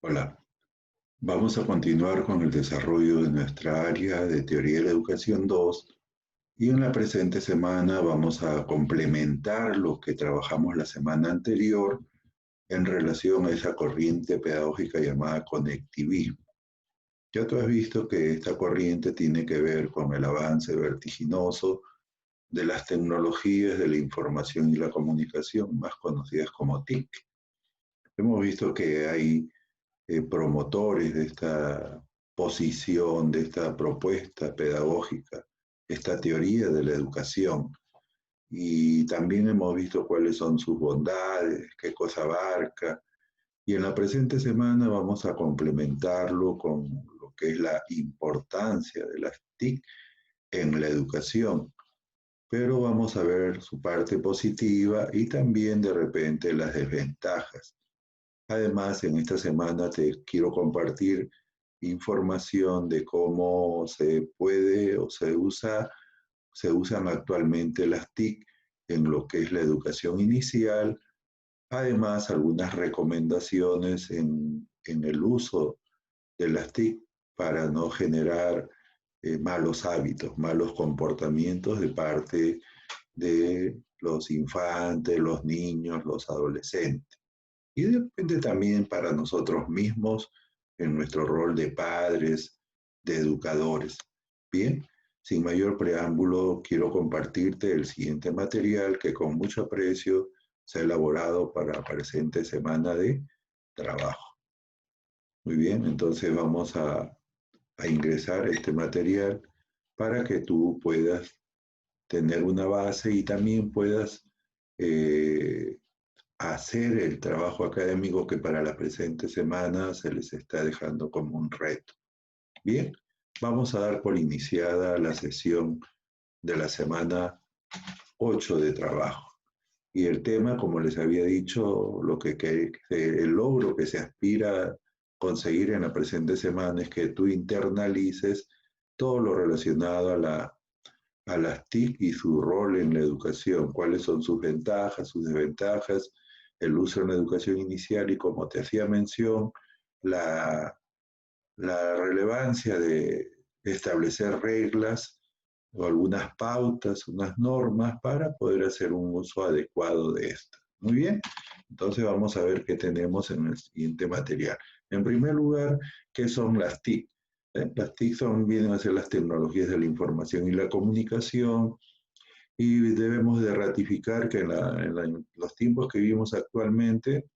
Hola, vamos a continuar con el desarrollo de nuestra área de Teoría de la Educación 2 y en la presente semana vamos a complementar lo que trabajamos la semana anterior en relación a esa corriente pedagógica llamada conectivismo. Ya tú has visto que esta corriente tiene que ver con el avance vertiginoso de las tecnologías de la información y la comunicación, más conocidas como TIC. Hemos visto que hay promotores de esta posición, de esta propuesta pedagógica, esta teoría de la educación. Y también hemos visto cuáles son sus bondades, qué cosa abarca. Y en la presente semana vamos a complementarlo con lo que es la importancia de las TIC en la educación. Pero vamos a ver su parte positiva y también de repente las desventajas. Además, en esta semana te quiero compartir información de cómo se puede o se usan actualmente las TIC en lo que es la educación inicial. Además, algunas recomendaciones en el uso de las TIC para no generar malos hábitos, malos comportamientos de parte de los infantes, los niños, los adolescentes. Y de repente también para nosotros mismos en nuestro rol de padres, de educadores. Bien, sin mayor preámbulo, quiero compartirte el siguiente material que con mucho aprecio se ha elaborado para la presente semana de trabajo. Muy bien, entonces vamos a ingresar este material para que tú puedas tener una base y también puedas eh, hacer el trabajo académico que para la presente semana se les está dejando como un reto. Bien, vamos a dar por iniciada la sesión de la semana 8 de trabajo. Y el tema, como les había dicho, el logro que se aspira a conseguir en la presente semana es que tú internalices todo lo relacionado a las TIC y su rol en la educación, cuáles son sus ventajas, sus desventajas, el uso en la educación inicial y como te hacía mención, la, la relevancia de establecer reglas o algunas pautas, unas normas para poder hacer un uso adecuado de esto. Muy bien, entonces vamos a ver qué tenemos en el siguiente material. En primer lugar, ¿qué son las TIC? Las TIC vienen a ser las tecnologías de la información y la comunicación, y debemos de ratificar que en los tiempos que vivimos actualmente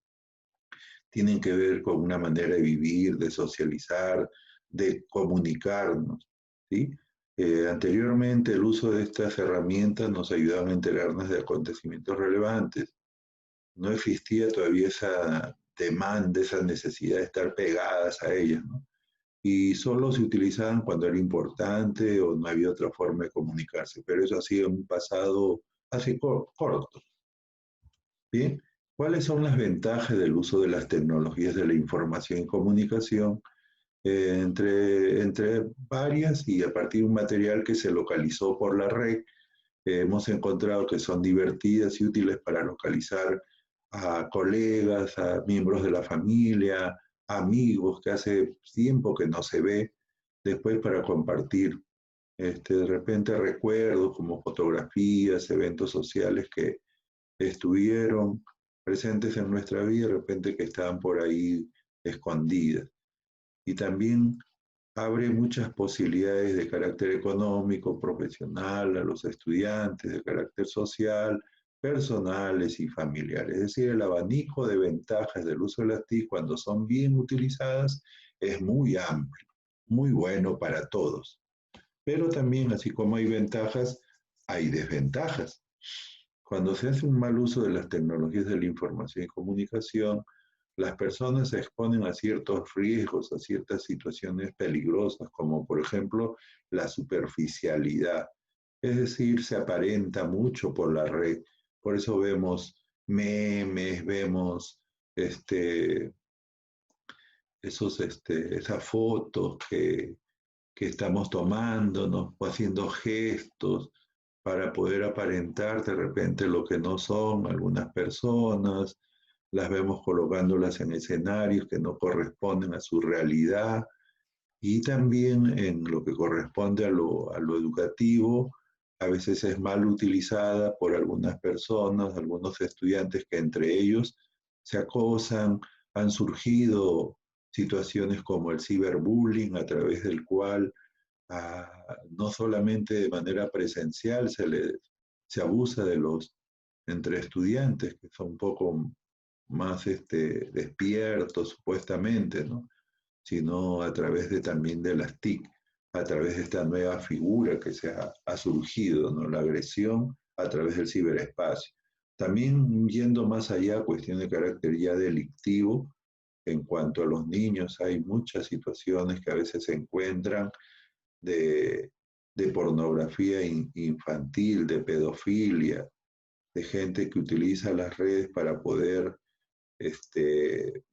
tienen que ver con una manera de vivir, de socializar, de comunicarnos, ¿sí? Anteriormente el uso de estas herramientas nos ayudaban a enterarnos de acontecimientos relevantes. No existía todavía esa demanda, esa necesidad de estar pegadas a ellas, ¿no? Y solo se utilizaban cuando era importante o no había otra forma de comunicarse, pero eso ha sido en un pasado así corto. Bien, ¿cuáles son las ventajas del uso de las tecnologías de la información y comunicación? Entre varias y a partir de un material que se localizó por la red, hemos encontrado que son divertidas y útiles para localizar a colegas, a miembros de la familia, amigos que hace tiempo que no se ve, después para compartir de repente recuerdos como fotografías, eventos sociales que estuvieron presentes en nuestra vida, de repente que estaban por ahí escondidas. Y también abre muchas posibilidades de carácter económico, profesional, a los estudiantes, de carácter social, personales y familiares. Es decir, el abanico de ventajas del uso de las TIC cuando son bien utilizadas es muy amplio, muy bueno para todos. Pero también, así como hay ventajas, hay desventajas. Cuando se hace un mal uso de las tecnologías de la información y comunicación, las personas se exponen a ciertos riesgos, a ciertas situaciones peligrosas, como por ejemplo la superficialidad. Es decir, se aparenta mucho por la red. Por eso vemos memes, vemos este, esas fotos que estamos tomándonos o haciendo gestos para poder aparentar de repente lo que no son algunas personas, las vemos colocándolas en escenarios que no corresponden a su realidad, y también en lo que corresponde a lo educativo, a veces es mal utilizada por algunas personas, algunos estudiantes que entre ellos se acosan. Han surgido situaciones como el ciberbullying, a través del cual no solamente de manera presencial se abusa de los entre estudiantes, que son un poco más despiertos supuestamente, ¿no? Sino a través de también de las TIC, a través de esta nueva figura que ha surgido, ¿no? La agresión a través del ciberespacio. También yendo más allá, cuestión de carácter ya delictivo, en cuanto a los niños, hay muchas situaciones que a veces se encuentran de, de pornografía infantil, de pedofilia, de gente que utiliza las redes para poder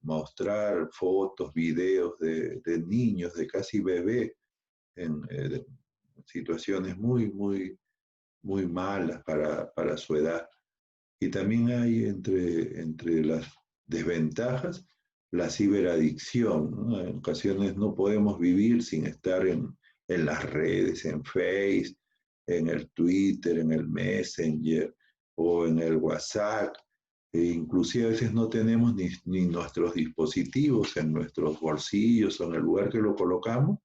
mostrar fotos, videos de niños, de casi bebé, en situaciones muy malas para su edad. Y también hay entre las desventajas la ciberadicción, ¿no? En ocasiones no podemos vivir sin estar en las redes, en Face, en el Twitter, en el Messenger o en el WhatsApp. Inclusive a veces no tenemos ni nuestros dispositivos en nuestros bolsillos o en el lugar que lo colocamos,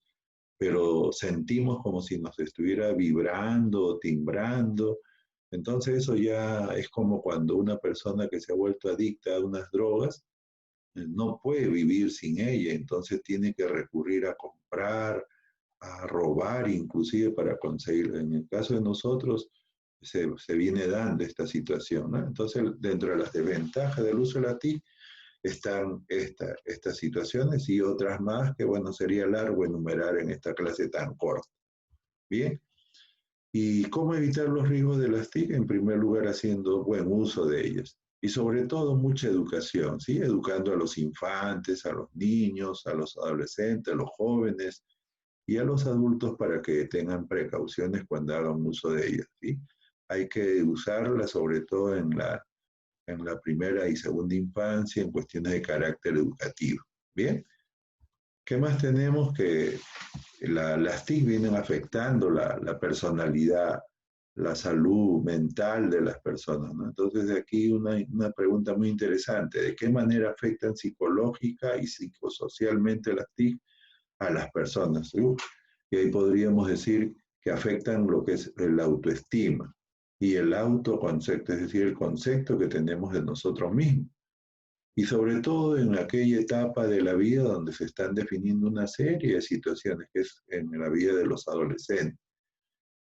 pero sentimos como si nos estuviera vibrando o timbrando. Entonces eso ya es como cuando una persona que se ha vuelto adicta a unas drogas no puede vivir sin ella, entonces tiene que recurrir a comprar, a robar inclusive para conseguir. En el caso de nosotros se viene dando esta situación, ¿no? Entonces, dentro de las desventajas del uso de la TIC están estas situaciones y otras más que, bueno, sería largo enumerar en esta clase tan corta. Bien. ¿Y cómo evitar los riesgos de las TIC? En primer lugar, haciendo buen uso de ellas. Y sobre todo, mucha educación, ¿sí? Educando a los infantes, a los niños, a los adolescentes, a los jóvenes y a los adultos para que tengan precauciones cuando hagan uso de ellas, ¿sí? Hay que usarlas sobre todo en la primera y segunda infancia en cuestiones de carácter educativo. Bien, ¿qué más tenemos? Que las TIC vienen afectando la personalidad, la salud mental de las personas, ¿no? Entonces, de aquí una pregunta muy interesante: ¿de qué manera afectan psicológica y psicosocialmente las TIC a las personas? ¿Sí? Y ahí podríamos decir que afectan lo que es la autoestima y el autoconcepto, es decir, el concepto que tenemos de nosotros mismos. Y sobre todo en aquella etapa de la vida donde se están definiendo una serie de situaciones, que es en la vida de los adolescentes,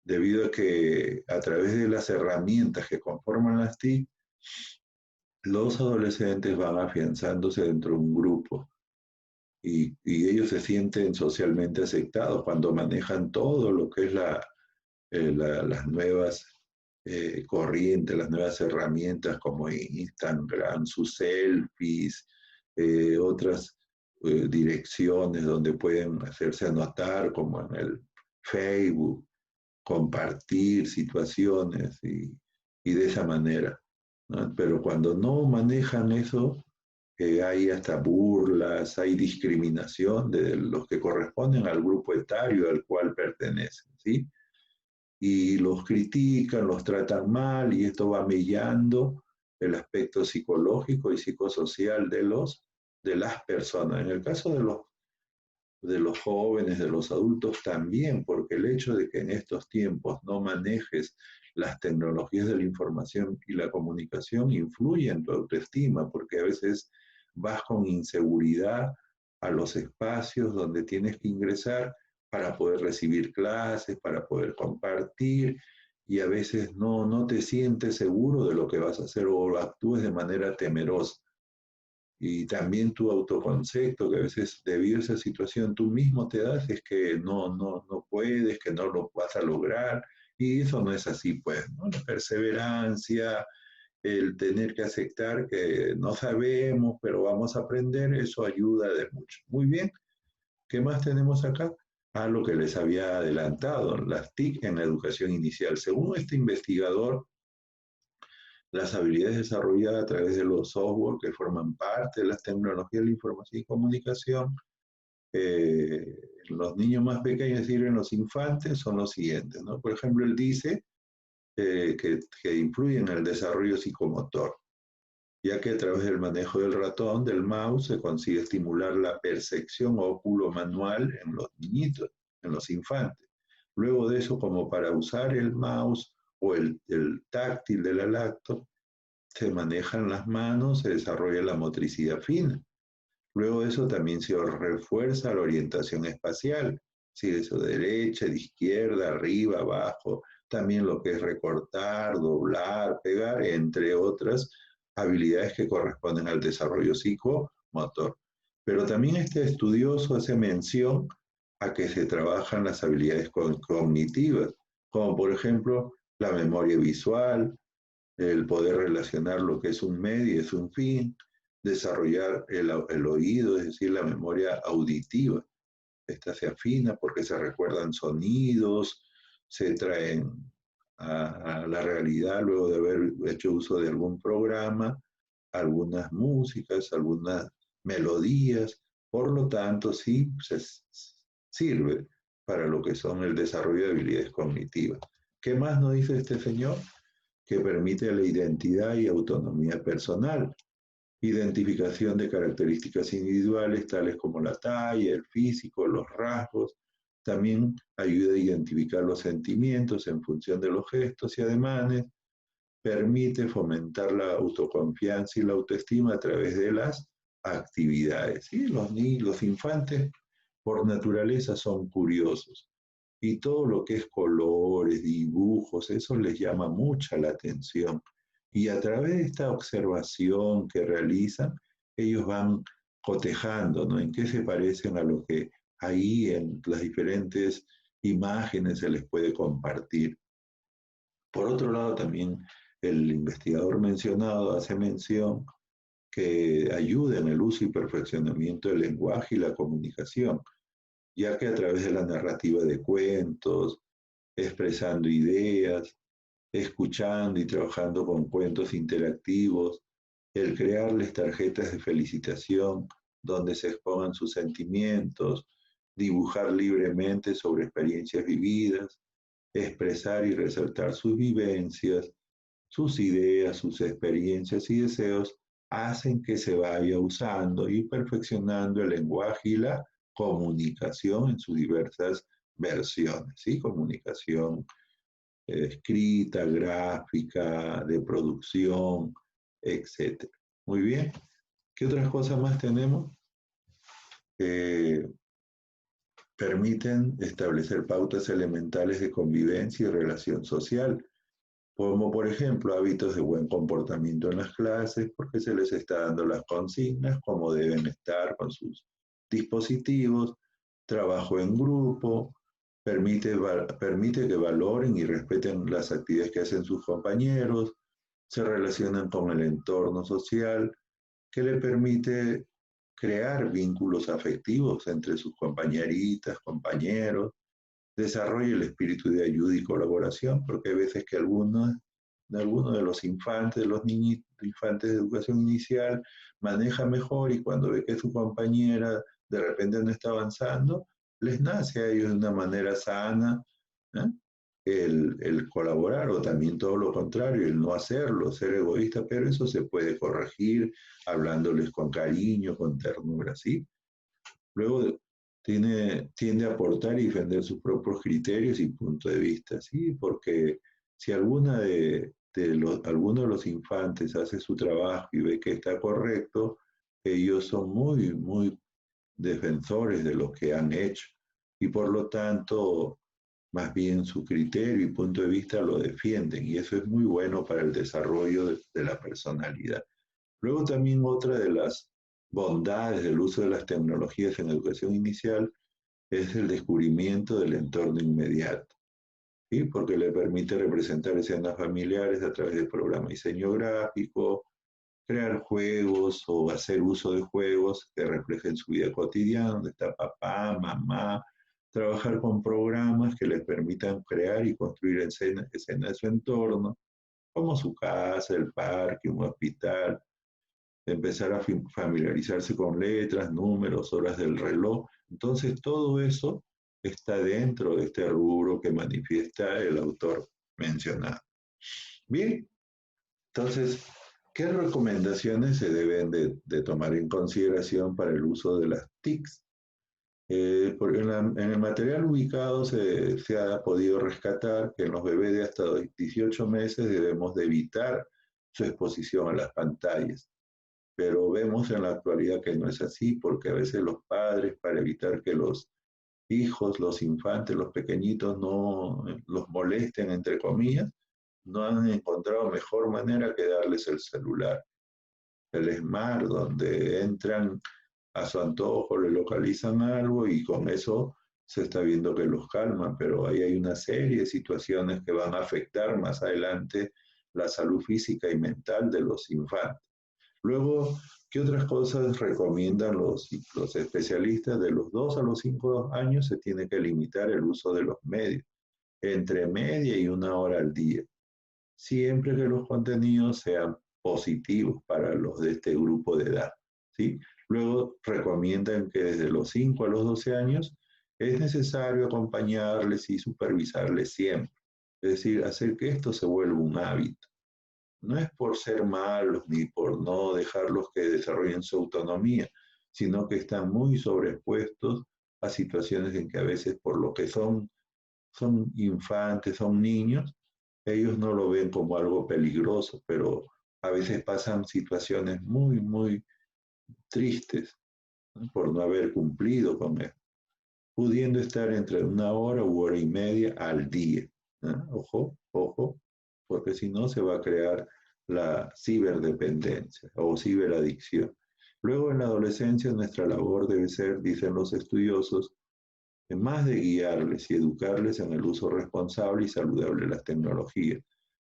debido a que a través de las herramientas que conforman las TIC, los adolescentes van afianzándose dentro de un grupo y ellos se sienten socialmente aceptados cuando manejan todo lo que es las nuevas corrientes, las nuevas herramientas como Instagram, sus selfies, otras direcciones donde pueden hacerse anotar, como en el Facebook, compartir situaciones y de esa manera, ¿no? Pero cuando no manejan eso, hay hasta burlas, hay discriminación de los que corresponden al grupo etario al cual pertenecen, ¿sí? Y los critican, los tratan mal y esto va mellando el aspecto psicológico y psicosocial de las personas. En el caso de los jóvenes, de los adultos también, porque el hecho de que en estos tiempos no manejes las tecnologías de la información y la comunicación influye en tu autoestima, porque a veces vas con inseguridad a los espacios donde tienes que ingresar para poder recibir clases, para poder compartir, y a veces no te sientes seguro de lo que vas a hacer o actúes de manera temerosa. Y también tu autoconcepto, que a veces debido a esa situación tú mismo te das, es que no puedes, que no lo vas a lograr, y eso no es así, pues, ¿no? La perseverancia, el tener que aceptar que no sabemos, pero vamos a aprender, eso ayuda de mucho. Muy bien, ¿qué más tenemos acá? Lo que les había adelantado, las TIC en la educación inicial. Según este investigador, las habilidades desarrolladas a través de los software que forman parte de las tecnologías de la información y comunicación, los niños más pequeños, es decir, en los infantes, son los siguientes, ¿no? Por ejemplo, él dice que influye en el desarrollo psicomotor, ya que a través del manejo del ratón, del mouse, se consigue estimular la percepción óculo-manual en los niñitos, en los infantes. Luego de eso, como para usar el mouse o el táctil de la laptop, se manejan las manos, se desarrolla la motricidad fina. Luego de eso también se refuerza la orientación espacial, si eso de derecha, de izquierda, arriba, abajo, también lo que es recortar, doblar, pegar, entre otras habilidades que corresponden al desarrollo psicomotor. Pero también este estudioso hace mención a que se trabajan las habilidades cognitivas, como por ejemplo la memoria visual, el poder relacionar lo que es un medio y es un fin, desarrollar el oído, es decir, la memoria auditiva. Esta se afina porque se recuerdan sonidos, se traen a la realidad luego de haber hecho uso de algún programa, algunas músicas, algunas melodías, por lo tanto sí se sirve para lo que son el desarrollo de habilidades cognitivas. ¿Qué más nos dice este señor? Que permite la identidad y autonomía personal, identificación de características individuales tales como la talla, el físico, los rasgos. También ayuda a identificar los sentimientos en función de los gestos y ademanes. Permite fomentar la autoconfianza y la autoestima a través de las actividades. ¿Sí? Los infantes por naturaleza son curiosos y todo lo que es colores, dibujos, eso les llama mucha la atención. Y a través de esta observación que realizan, ellos van cotejando, ¿no? En qué se parecen a lo que ahí en las diferentes imágenes se les puede compartir. Por otro lado, también el investigador mencionado hace mención que ayuda en el uso y perfeccionamiento del lenguaje y la comunicación, ya que a través de la narrativa de cuentos, expresando ideas, escuchando y trabajando con cuentos interactivos, el crearles tarjetas de felicitación donde se expongan sus sentimientos, dibujar libremente sobre experiencias vividas, expresar y resaltar sus vivencias, sus ideas, sus experiencias y deseos, hacen que se vaya usando y perfeccionando el lenguaje y la comunicación en sus diversas versiones, ¿sí? Comunicación escrita, gráfica, de producción, etcétera. Muy bien. ¿Qué otras cosas más tenemos? Eh, Permiten establecer pautas elementales de convivencia y relación social, como por ejemplo hábitos de buen comportamiento en las clases, porque se les está dando las consignas, cómo deben estar con sus dispositivos, trabajo en grupo, permite que valoren y respeten las actividades que hacen sus compañeros, se relacionan con el entorno social, que le permite crear vínculos afectivos entre sus compañeritas, compañeros, desarrolla el espíritu de ayuda y colaboración, porque hay veces que algunos de los infantes, de los niños, infantes de educación inicial, maneja mejor y cuando ve que su compañera de repente no está avanzando, les nace a ellos de una manera sana, ¿eh? El colaborar o también todo lo contrario, el no hacerlo, ser egoísta, pero eso se puede corregir hablándoles con cariño, con ternura, ¿sí? Luego tiende a aportar y defender sus propios criterios y puntos de vista, ¿sí? Porque si alguno de los infantes hace su trabajo y ve que está correcto, ellos son muy, muy defensores de lo que han hecho y por lo tanto, más bien su criterio y punto de vista lo defienden y eso es muy bueno para el desarrollo de la personalidad. Luego también otra de las bondades del uso de las tecnologías en educación inicial es el descubrimiento del entorno inmediato, ¿sí? Porque le permite representar escenas familiares a través del programa de diseño gráfico, crear juegos o hacer uso de juegos que reflejen su vida cotidiana, donde está papá, mamá, trabajar con programas que les permitan crear y construir escenas de su entorno, como su casa, el parque, un hospital, empezar a familiarizarse con letras, números, horas del reloj. Entonces, todo eso está dentro de este rubro que manifiesta el autor mencionado. Bien, entonces, ¿qué recomendaciones se deben de tomar en consideración para el uso de las TICs? Porque en el material ubicado se ha podido rescatar que en los bebés de hasta 18 meses debemos de evitar su exposición a las pantallas. Pero vemos en la actualidad que no es así, porque a veces los padres, para evitar que los hijos, los infantes, los pequeñitos no los molesten, entre comillas, no han encontrado mejor manera que darles el celular, el smart, donde entran a su antojo, le localizan algo y con eso se está viendo que los calman, pero ahí hay una serie de situaciones que van a afectar más adelante la salud física y mental de los infantes. Luego, ¿qué otras cosas recomiendan los especialistas? De los 2 a los 5 años se tiene que limitar el uso de los medios, entre media y 1 hora al día, siempre que los contenidos sean positivos para los de este grupo de edad, ¿sí? Luego recomiendan que desde los 5 a los 12 años es necesario acompañarles y supervisarles siempre, es decir, hacer que esto se vuelva un hábito. No es por ser malos ni por no dejarlos que desarrollen su autonomía, sino que están muy sobreexpuestos a situaciones en que a veces por lo que son infantes, son niños, ellos no lo ven como algo peligroso, pero a veces pasan situaciones muy, muy tristes, ¿no? Por no haber cumplido con él, pudiendo estar entre 1 hora u hora y media al día, ¿no? Ojo, ojo, porque si no se va a crear la ciberdependencia o ciberadicción. Luego en la adolescencia nuestra labor debe ser, dicen los estudiosos, más de guiarles y educarles en el uso responsable y saludable de las tecnologías.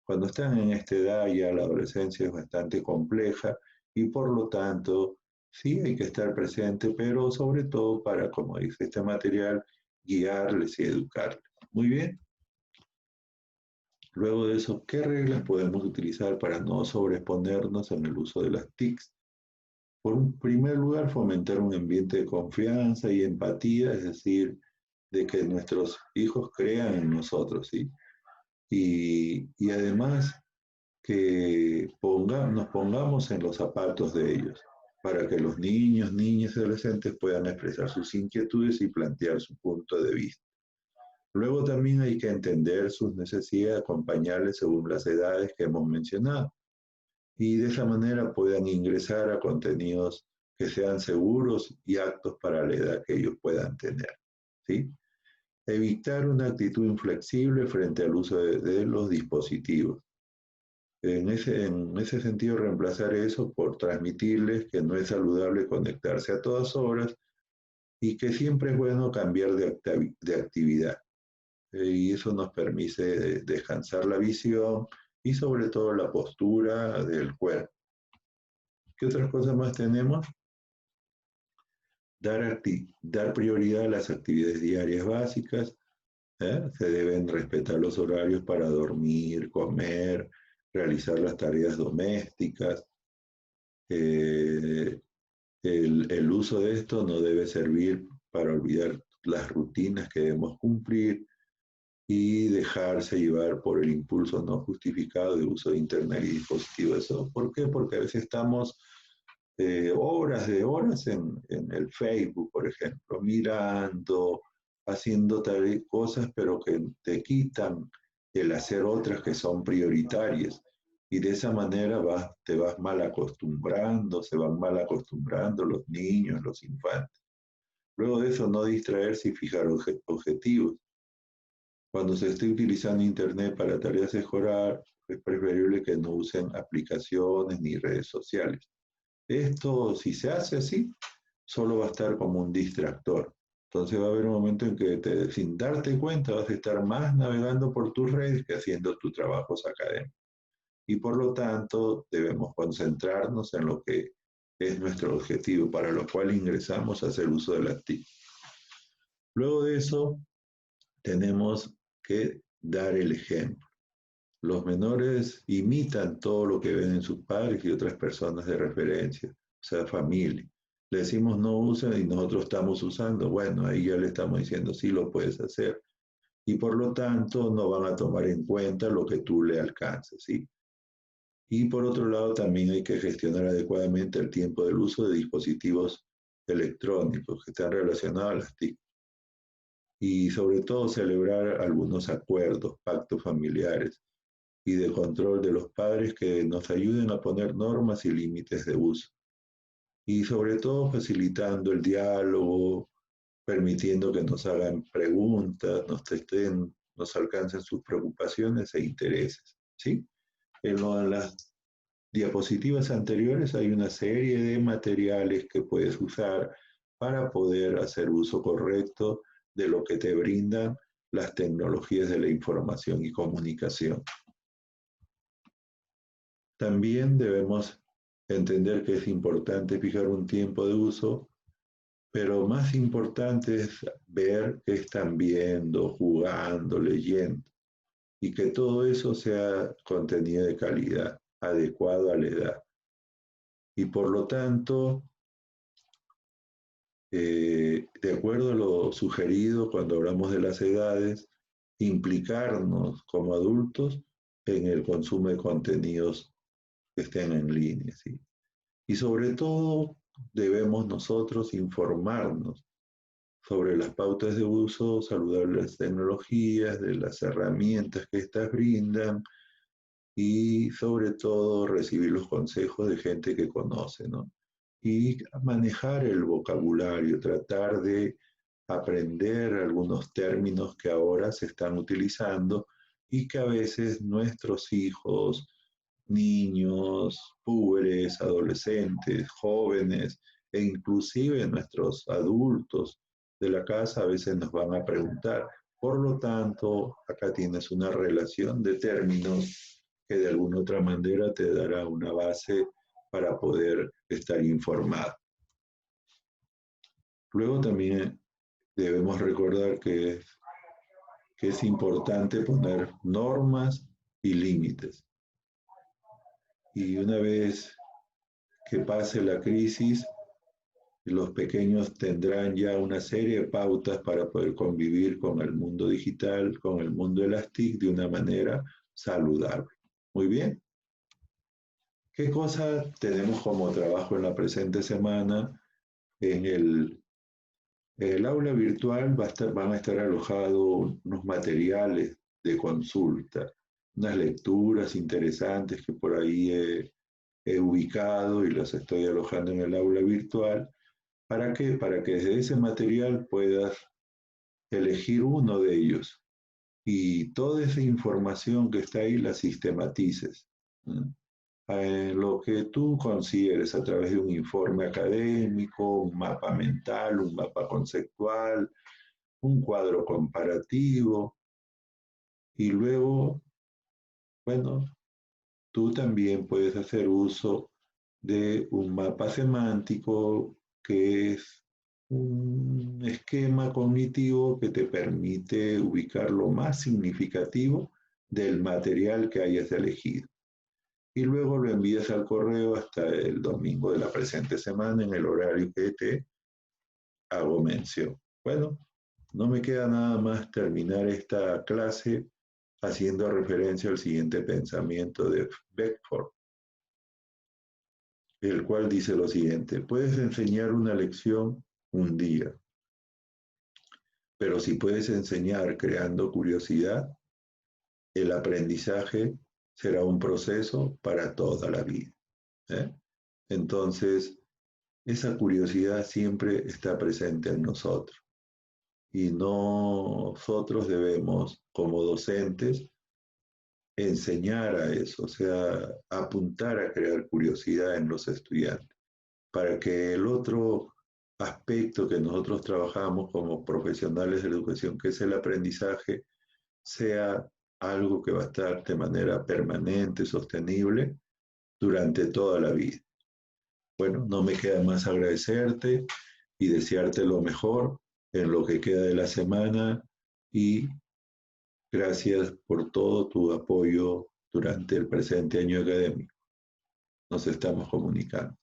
Cuando están en esta edad ya la adolescencia es bastante compleja y por lo tanto sí hay que estar presente, pero sobre todo para, como dice este material, guiarles y educarles. Muy bien. Luego de eso, ¿qué reglas podemos utilizar para no sobreexponernos en el uso de las TICs? Por un primer lugar, fomentar un ambiente de confianza y empatía, es decir, de que nuestros hijos crean en nosotros, ¿sí? Y además que nos pongamos en los zapatos de ellos, para que los niños, niñas y adolescentes puedan expresar sus inquietudes y plantear su punto de vista. Luego también hay que entender sus necesidades, acompañarles según las edades que hemos mencionado y de esa manera puedan ingresar a contenidos que sean seguros y aptos para la edad que ellos puedan tener, ¿sí? Evitar una actitud inflexible frente al uso de los dispositivos. En ese sentido, reemplazar eso por transmitirles que no es saludable conectarse a todas horas y que siempre es bueno cambiar de actividad. Y eso nos permite descansar la visión y sobre todo la postura del cuerpo. ¿Qué otras cosas más tenemos? Dar prioridad a las actividades diarias básicas. Se deben respetar los horarios para dormir, comer, realizar las tareas domésticas. Eh, el uso de esto no debe servir para olvidar las rutinas que debemos cumplir y dejarse llevar por el impulso no justificado de uso de Internet y dispositivos. ¿Eso por qué? Porque a veces estamos horas de horas en el Facebook, por ejemplo, mirando, haciendo cosas, pero que te quitan el hacer otras que son prioritarias. Y de esa manera te vas mal acostumbrando, se van mal acostumbrando los niños, los infantes. Luego de eso, no distraerse y fijar objetivos. Cuando se esté utilizando Internet para tareas escolar, es preferible que no usen aplicaciones ni redes sociales. Esto, si se hace así, solo va a estar como un distractor. Entonces va a haber un momento en que sin darte cuenta vas a estar más navegando por tus redes que haciendo tus trabajos académicos. Y por lo tanto debemos concentrarnos en lo que es nuestro objetivo, para lo cual ingresamos a hacer uso de las TIC. Luego de eso, tenemos que dar el ejemplo. Los menores imitan todo lo que ven en sus padres y otras personas de referencia, o sea, familia. Le decimos no usen y nosotros estamos usando. Bueno, ahí ya le estamos diciendo sí lo puedes hacer. Y por lo tanto no van a tomar en cuenta lo que tú le alcances, ¿sí? Y por otro lado, también hay que gestionar adecuadamente el tiempo del uso de dispositivos electrónicos que están relacionados a las TIC. Y sobre todo celebrar algunos acuerdos, pactos familiares y de control de los padres que nos ayuden a poner normas y límites de uso. Y sobre todo facilitando el diálogo, permitiendo que nos hagan preguntas, nos alcancen sus preocupaciones e intereses. ¿Sí? En las diapositivas anteriores hay una serie de materiales que puedes usar para poder hacer uso correcto de lo que te brindan las tecnologías de la información y comunicación. También debemos entender que es importante fijar un tiempo de uso, pero más importante es ver qué están viendo, jugando, leyendo, y que todo eso sea contenido de calidad, adecuado a la edad. Y por lo tanto, de acuerdo a lo sugerido cuando hablamos de las edades, implicarnos como adultos en el consumo de contenidos que estén en línea, ¿sí? Y sobre todo debemos nosotros informarnos sobre las pautas de uso saludable de las tecnologías, de las herramientas que éstas brindan y sobre todo recibir los consejos de gente que conoce, ¿no? Y manejar el vocabulario, tratar de aprender algunos términos que ahora se están utilizando y que a veces nuestros hijos, niños, púberes, adolescentes, jóvenes e inclusive nuestros adultos de la casa a veces nos van a preguntar. Por lo tanto, acá tienes una relación de términos que de alguna otra manera te dará una base para poder estar informado. Luego también debemos recordar que es importante poner normas y límites. Y una vez que pase la crisis, los pequeños tendrán ya una serie de pautas para poder convivir con el mundo digital, con el mundo de las TIC de una manera saludable. Muy bien. ¿Qué cosas tenemos como trabajo en la presente semana? En el aula virtual van a estar alojados unos materiales de consulta, unas lecturas interesantes que por ahí he ubicado y las estoy alojando en el aula virtual. ¿Para qué? Para que desde ese material puedas elegir uno de ellos y toda esa información que está ahí la sistematices. Lo que tú consideres a través de un informe académico, un mapa mental, un mapa conceptual, un cuadro comparativo y luego, bueno, tú también puedes hacer uso de un mapa semántico que es un esquema cognitivo que te permite ubicar lo más significativo del material que hayas elegido. Y luego lo envías al correo hasta el domingo de la presente semana en el horario que te hago mención. Bueno, no me queda nada más terminar esta clase haciendo referencia al siguiente pensamiento de Beckford, el cual dice lo siguiente: puedes enseñar una lección un día, pero si puedes enseñar creando curiosidad, el aprendizaje será un proceso para toda la vida. ¿eh? Entonces, esa curiosidad siempre está presente en nosotros y nosotros debemos, como docentes, enseñar a eso, o sea, apuntar a crear curiosidad en los estudiantes, para que el otro aspecto que nosotros trabajamos como profesionales de la educación, que es el aprendizaje, sea algo que va a estar de manera permanente, sostenible, durante toda la vida. Bueno, no me queda más agradecerte y desearte lo mejor en lo que queda de la semana y gracias por todo tu apoyo durante el presente año académico. Nos estamos comunicando.